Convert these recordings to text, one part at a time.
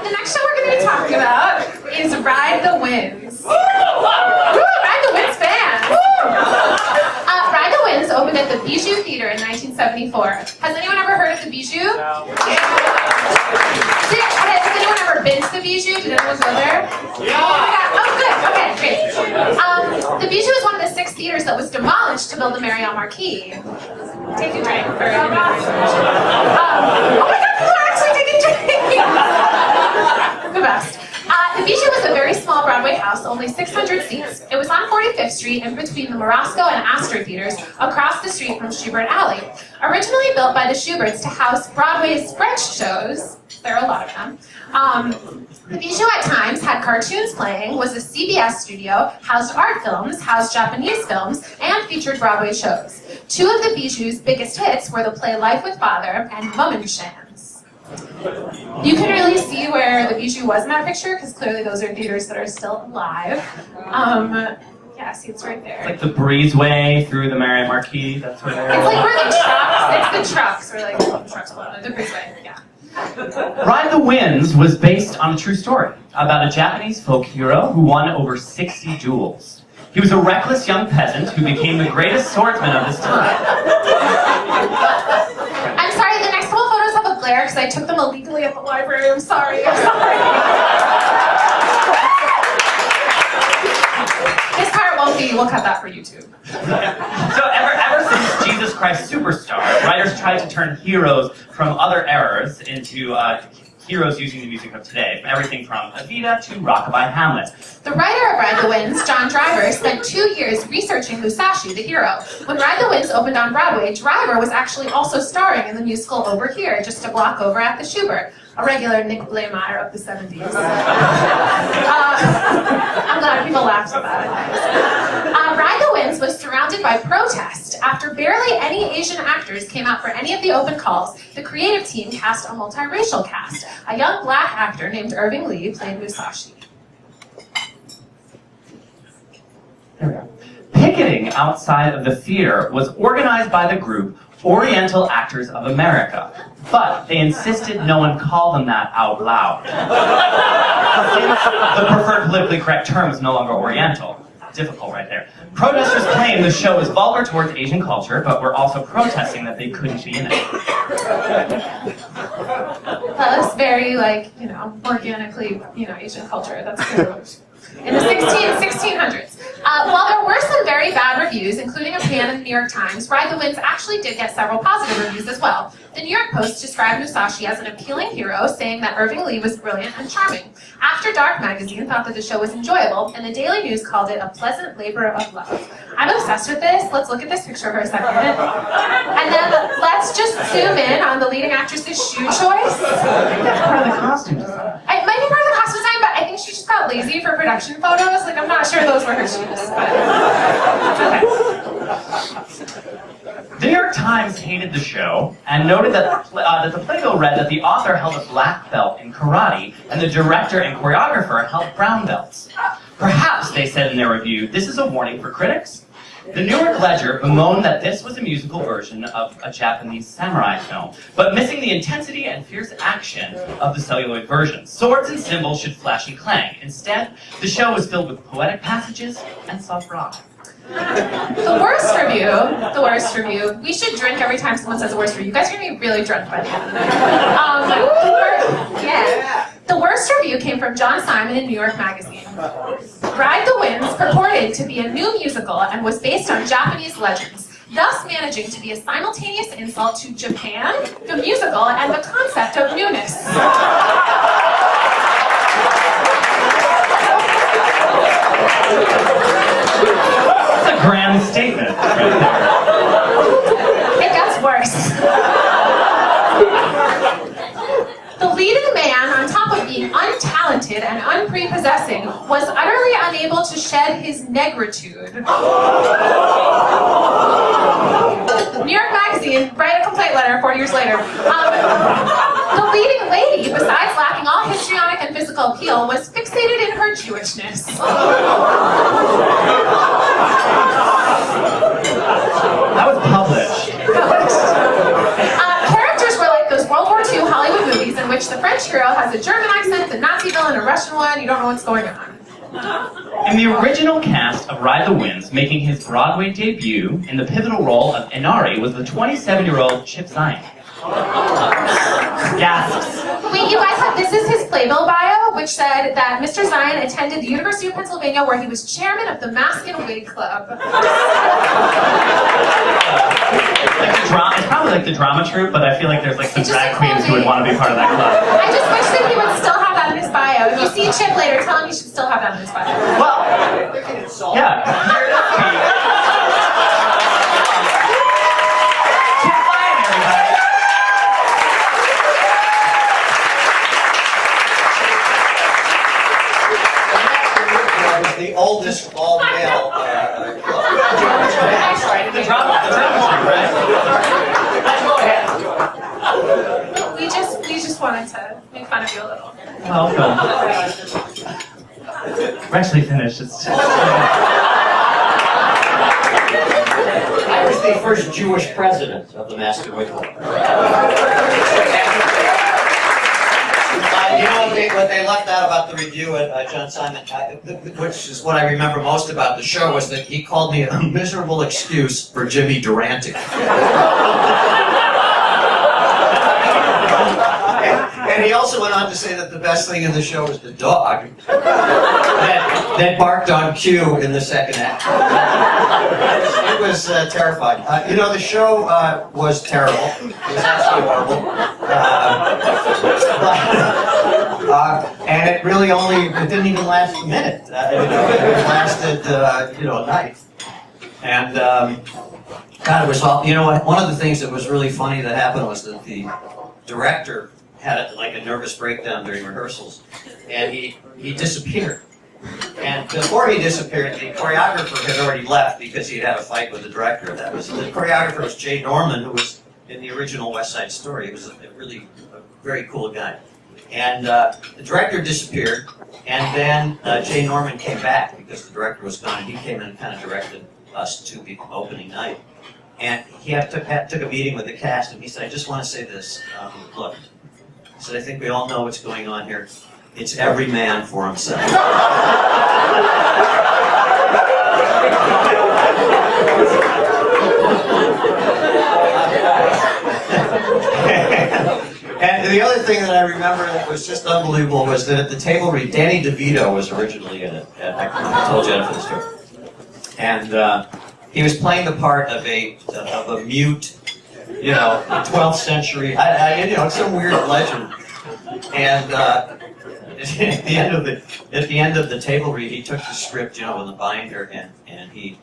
The next show we're going to be talking about is Ride the Winds. Ride the Winds fans! Ride the Winds opened at the Bijou Theater in 1974. Has anyone ever heard of the Bijou? No. Has anyone ever been to the Bijou? Did anyone go there? Yeah. Oh, good. Okay, great. The Bijou is one of the 6 theaters that was demolished to build the Marriott Marquis. Take a drink for oh my God, people are actually taking drinks! The best. The Bijou was a very small Broadway house, only 600 seats. It was on 45th Street in between the Morosco and Astor theaters, across the street from Schubert Alley. Originally built by the Schuberts to house Broadway's French shows, there are a lot of them, the Bijou at times had cartoons playing, was a CBS studio, housed art films, housed Japanese films, and featured Broadway shows. 2 of the Bijou's biggest hits were the play Life with Father and Mummenschanz. You can really see where the Bijou was in that picture, because clearly those are theaters that are still alive. Yeah, see, it's right there. Like the breezeway through the Marriott Marquis, that's where they're... It's like where the trucks, it's the trucks, or like the trucks, the breezeway, yeah. Ride the Winds was based on a true story about a Japanese folk hero who won over 60 duels. He was a reckless young peasant who became the greatest swordsman of his time. I'm sorry, the next couple photos have a glare because I took them illegally at the library. I'm sorry. This part won't be, we'll cut that for YouTube. So ever since Jesus Christ Superstar, writers tried to turn heroes from other eras into heroes using the music of today, everything from Evita to Rockabye Hamlet. The writer of Ride the Winds, John Driver, spent 2 years researching Musashi, the hero. When Ride the Winds opened on Broadway, Driver was actually also starring in the musical Over Here, just a block over at the Schubert. A regular Nick Blaemeyer of the 70s. I'm glad people laughed about it. Ride the Winds was surrounded by protest. After barely any Asian actors came out for any of the open calls, the creative team cast a multiracial cast. A young black actor named Irving Lee played Musashi. There we go. Picketing outside of the theater was organized by the group Oriental Actors of America, but they insisted no one call them that out loud. The preferred politically correct term is no longer Oriental. Difficult right there. Protesters claimed the show was vulgar towards Asian culture, but were also protesting that they couldn't be in it. That was very, organically, Asian culture. That's true. In the 1600s. While there were some very bad reviews, including a pan in the New York Times, Ride the Winds actually did get several positive reviews as well. The New York Post described Musashi as an appealing hero, saying that Irving Lee was brilliant and charming. After Dark magazine thought that the show was enjoyable, and the Daily News called it a pleasant labor of love. I'm obsessed with this. Let's look at this picture for a second. And then let's just zoom in on the leading actress's shoe choice. That's part of the costume design. It might be part of the costume design, but I think she just got lazy for production photos. I'm not sure those were her shoes, but okay. The New York Times hated the show and noted that the playbill read that the author held a black belt in karate and the director and choreographer held brown belts. Perhaps, they said in their review, this is a warning for critics. The New York Ledger bemoaned that this was a musical version of a Japanese samurai film, but missing the intensity and fierce action of the celluloid version. Swords and cymbals should flash and clang. Instead, the show was filled with poetic passages and soft rock. The worst review, we should drink every time someone says the worst review. You guys are going to be really drunk by the end of the night. The worst review came from John Simon in New York Magazine. Ride the Winds purported to be a new musical and was based on Japanese legends, thus managing to be a simultaneous insult to Japan, the musical, and the concept of newness. That's a grand statement. It gets worse. The leading man, on top of being untalented and unprepossessing, was utterly unable to shed his negritude. New York Magazine, write a complaint letter 4 years later. The leading lady, besides lacking all histrionic and physical appeal, was fixated in her Jewishness. That was published. Characters were like those World War II Hollywood movies in which the French French hero has a German accent, the Nazi villain a Russian one. You don't know what's going on. In the original cast of Ride the Winds, making his Broadway debut in the pivotal role of Inari was the 27-year-old Chip Zien. Gasps. Wait, you guys have, this is his Playbill bio, which said that Mr. Zien attended the University of Pennsylvania where he was chairman of the Mask and Wig Club. It's probably like the drama troupe, but I feel like there's like some It's just drag a cool queens who would name. want to be part of that club. I just wish that he would still have that in his bio. If you see Chip later, tell him he should still have that in his bio. Well, yeah. Chip Zien, everybody. Was the oldest all-male club. The drama troupe, right? Let's go ahead. We just wanted to make fun of you a little. Welcome. We're actually finished. It's I was the first Jewish president of the Mask and Wig Club. You know what they left out about the review at John Simon, which is what I remember most about the show, was that he called me a miserable excuse for Jimmy Durantic. And he also went on to say that the best thing in the show was the dog that barked on cue in the second act. It was terrifying. You know, the show was terrible. It was absolutely horrible. And it really it didn't even last a minute. It lasted, a night. And God, it was all. You know what? One of the things that was really funny that happened was that the director had like a nervous breakdown during rehearsals, and he disappeared. And before he disappeared, the choreographer had already left because he had a fight with the director. The choreographer was Jay Norman, who was in the original West Side Story. He was a very cool guy. And the director disappeared, and then Jay Norman came back because the director was gone, and he came in and kind of directed us to the opening night. And he took a meeting with the cast, and he said, I just want to say this. Look, he said, I think we all know what's going on here. It's every man for himself. And the other thing that I remember that was just unbelievable was that at the table read, Danny DeVito was originally in it. I told Jennifer the story. And he was playing the part of a mute, 12th century, some weird legend. And at the end of the table read, he took the script, in the binder, and he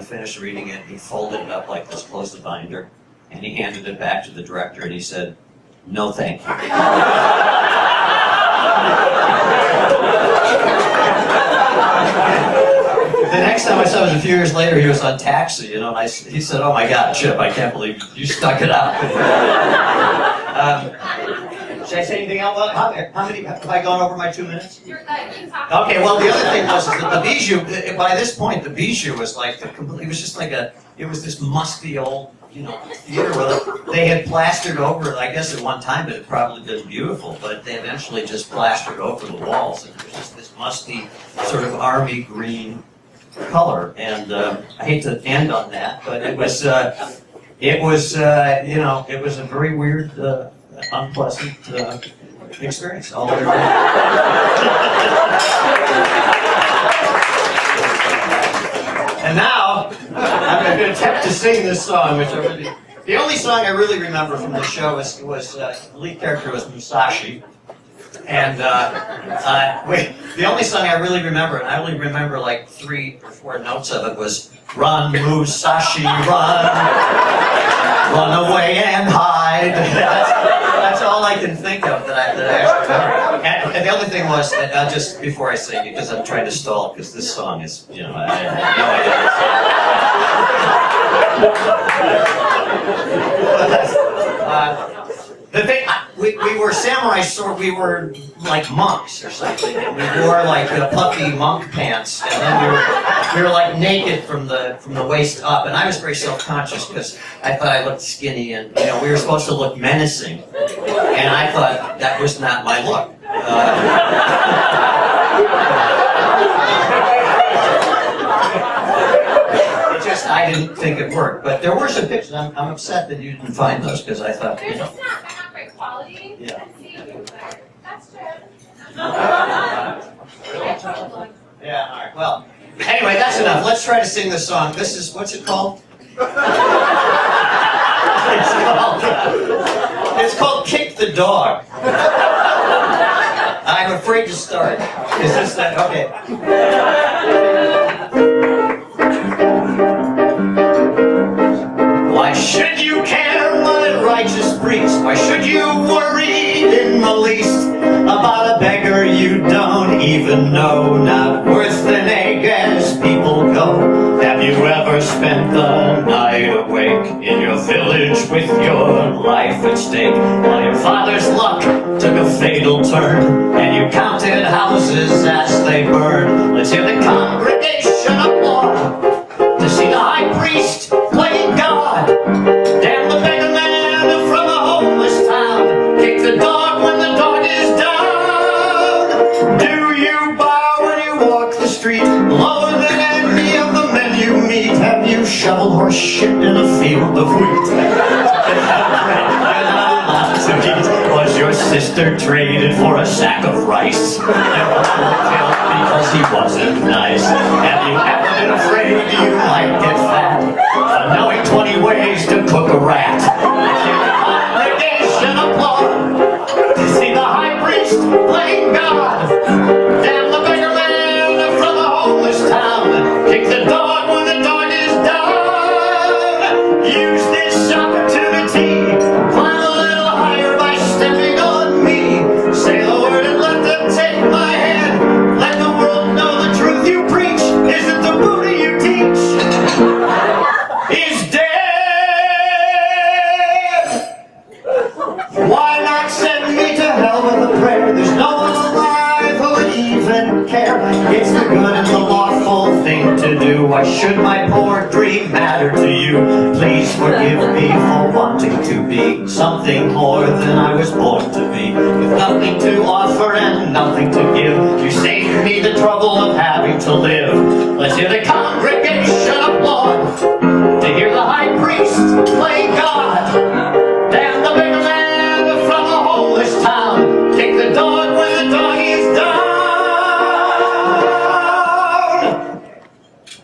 finished reading it. He folded it up like this, closed the binder, and he handed it back to the director, and he said, "No, thank you." The next time I saw him was a few years later. He was on Taxi, and he said, "Oh my God, Chip, I can't believe you stuck it out." Should I say anything else? How many have I gone over my 2 minutes? You're good. You talk. Okay. Well, the other thing was that the bijou. By this point, the bijou was like it was just like it was this musty old theater where they had plastered over it. I guess at one time it had probably been beautiful, but they eventually just plastered over the walls, and it was just this musty sort of army green color. And I hate to end on that, but it was a very weird, unpleasant experience all the way around. And now, I'm going to attempt to sing this song, the only song I really remember from the show was the lead character was Musashi. And the only song I really remember, and I only remember like 3 or 4 notes of it, was "Run, Musashi, run, run away and hide." That's all I can think of that I actually remember. And the other thing was, just before I sing it, because I'm trying to stall, because this song is, I have no idea. The thing. we were samurai sword. We were like monks or something. And we wore like puffy monk pants, and then we were like naked from the waist up. And I was very self-conscious because I thought I looked skinny, and we were supposed to look menacing, and I thought that was not my look. I didn't think it worked, but there were some pictures. I'm upset that you didn't find those because I thought. They're just not great quality. Yeah. That's true. Yeah. All right. Well. Anyway, that's enough. Let's try to sing the song. This is what's it called? It's called "Kick the Dog." I'm afraid to start. Is this that? Okay. Why should you care what a righteous priest? Why should you worry in the least about a beggar you don't even know? Not worth an egg as people go. Have you ever spent the night awake in your village with your life at stake? While your father's luck took a fatal turn and you counted houses as they burned. Let's hear the congregation applaud to see the high priest playing God. Damn the beggar man from a homeless town. Kick the dog when the dog is down. Do you bow when you walk the street, lower than any of the men you meet? Have you shoveled horse shit in a field of wheat? Was your sister traded for a sack of rice? Killed because he wasn't nice. Have you ever been afraid you might get fat? Knowing 20 ways to cook a rat. Congregation applaud to see the high priest playing God. Damn the beggar man from the homeless town. Kick the dog when the dog is down. Use this opportunity. Climb a little higher by stepping on me. Say the word and let them take my hand. Let the world know the truth you preach isn't the Buddha you teach. Is dead. Why not send me to hell with a prayer? There's no one alive who would even care. It's the good and the lawful thing to do. Why should my poor dream matter to you? Please forgive me for wanting to be something more than I was born to be. With nothing to offer and nothing to give, you saved me the trouble of having to live. Let's hear the congregation applaud to hear the high priest play God. Damn the big man from a homeless town. Kick the dog when the dog is down.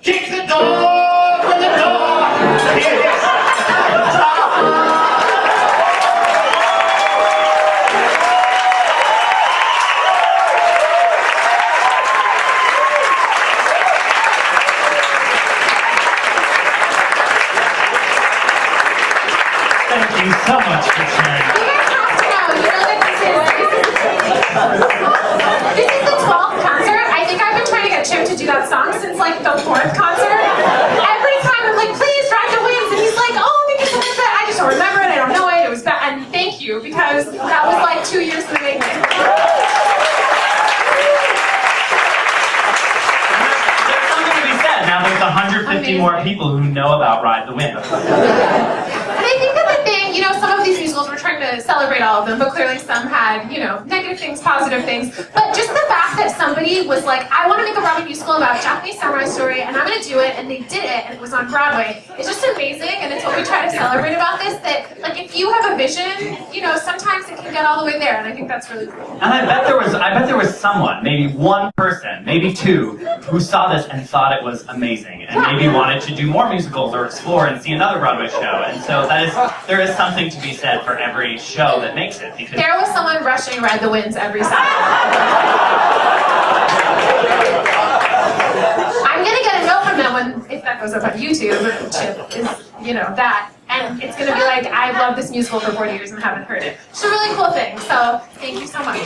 Kick the dog when the dog is down. Thank you so much for sharing. You guys have to know, that this is the 12th concert. I think I've been trying to get Chip to do that song since like the 4th concert. Every time I'm like, please ride the winds, and he's like, oh, because of that, I just don't remember it, I don't know it, it was bad. And thank you, because that was like 2 years in the making. There's something to be said. Now there's 150 more people who know about Ride the Wind. And I think that the thing, some of these musicals were trying to celebrate all of them, but clearly some had, negative things, positive things. But just the fact that somebody was like, I want to make a Broadway musical about a Japanese samurai story, and I'm going to do it, and they did it, and it was on Broadway. It's just amazing, and it's what we try to celebrate about this, that, like, if you have a vision, sometimes it can get all the way there, and I think that's really cool. And I bet there was someone, maybe one person, maybe two, who saw this and thought it was amazing, and maybe wanted to do more musicals or explore and see another Broadway show. And so there is something to be said for every show that makes it. Because There was someone rushing Ride the Winds every Saturday. I'm gonna get a note from them if that goes up on YouTube, Chip is, that. And it's gonna be like, I've loved this musical for 40 years and haven't heard it. It's a really cool thing, so thank you so much.